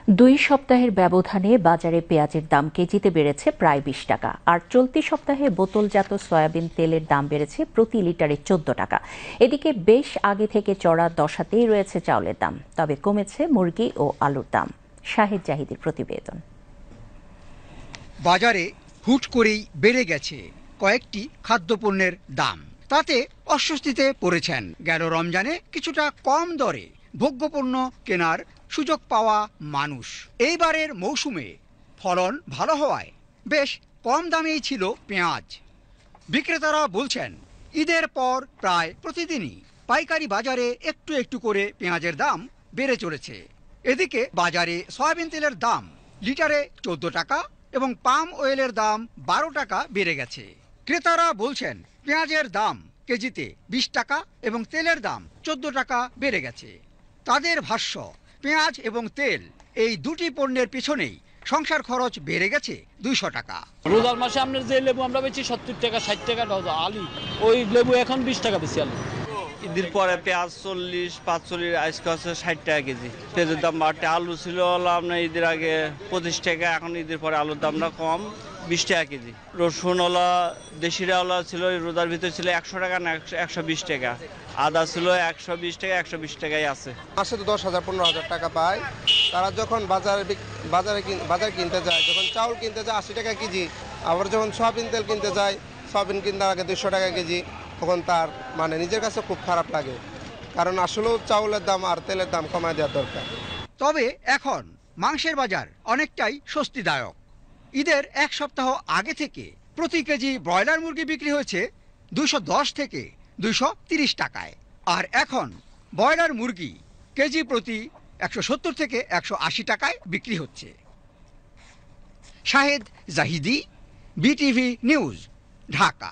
2 সপ্তাহের ব্যবধানে বাজারে পেঁয়াজের দাম কেজিতে বেড়েছে প্রায় 20 টাকা, আর চলতি সপ্তাহে বোতলজাত সয়াবিন তেলের দাম বেড়েছে প্রতি লিটারে 14 টাকা। এদিকে বেশ আগে থেকে চড়া দশাতেই রয়েছে চাউলের দাম, তবে কমেছে মুরগি ও আলুর দাম। শাহেদ জাহিদের প্রতিবেদন। বাজারে হুট করেই বেড়ে গেছে কয়েকটি খাদ্যপণ্যের দাম, তাতে অস্বস্তিতে পড়েছেন গেল রমজানে কিছুটা কম দরে ভোগ্যপণ্য কেনার সুযোগ পাওয়া মানুষ। এইবারের মৌসুমে ফলন ভালো হওয়ায় বেশ কম দামেই ছিল পেঁয়াজ। বিক্রেতারা বলছেন ঈদের পর প্রায় প্রতিদিনই পাইকারি বাজারে একটু একটু করে পেঁয়াজের দাম বেড়ে চলেছে। এদিকে বাজারে সয়াবিন তেলের দাম লিটারে 14 টাকা এবং পাম অয়েলের দাম 12 টাকা বেড়ে গেছে। ক্রেতারা বলছেন পেঁয়াজের দাম কেজিতে 20 টাকা এবং তেলের দাম 14 টাকা বেড়ে গেছে। তাদের ভাষ্য, পেঁয়াজ এবং তেল এই দুটি পণ্যের পিছনেই সংসার খরচ বেড়ে গেছে 200 টাকা। রোজার মাসে আপনার যে লেবু আমরা বেচি 70 টাকা 60 টাকা আলু, ওই লেবু এখন 20 টাকা বেশি আলু। ঈদের পরে পেঁয়াজ 40-45, আজকে হচ্ছে 60 টাকা কেজি। পেঁয়াজের দাম বাড়তে, আলু ছিল আপনার ঈদের আগে 25 টাকা, এখন ঈদের পরে আলুর দামটা কম 20 টাকা কেজি। রসুন ওলা দেশিরা ওলা ছিল রোজার ভিতরে ছিল 100 টাকা না 120 টাকা, আদা ছিল 120 টাকা, 120 টাকাই আছে। মাসে তো 10,000-15,000 টাকা পায়। তারা যখন বাজারে কিনতে যায়, যখন চাউল কিনতে যায় 80 টাকা কেজি, আবার যখন সয়াবিন তেল কিনতে যায়, সয়াবিন কিনতে আগে 200 টাকা কেজি, তখন তার নিজের কাছে খুব খারাপ লাগে। কারণ আসলেও চাউলের দাম আর তেলের দাম কমায় দেওয়া দরকার। তবে এখন মাংসের বাজার অনেকটাই স্বস্তিদায়ক। ঈদের এক সপ্তাহ আগে থেকে প্রতি কেজি ব্রয়লার মুরগি বিক্রি হয়েছে 210 থেকে 230 টাকায়, আর এখন ব্রয়লার মুরগি কেজি প্রতি 170 থেকে 180 টাকায় বিক্রি হচ্ছে। Shahed Zahidi, BTV news, Dhaka.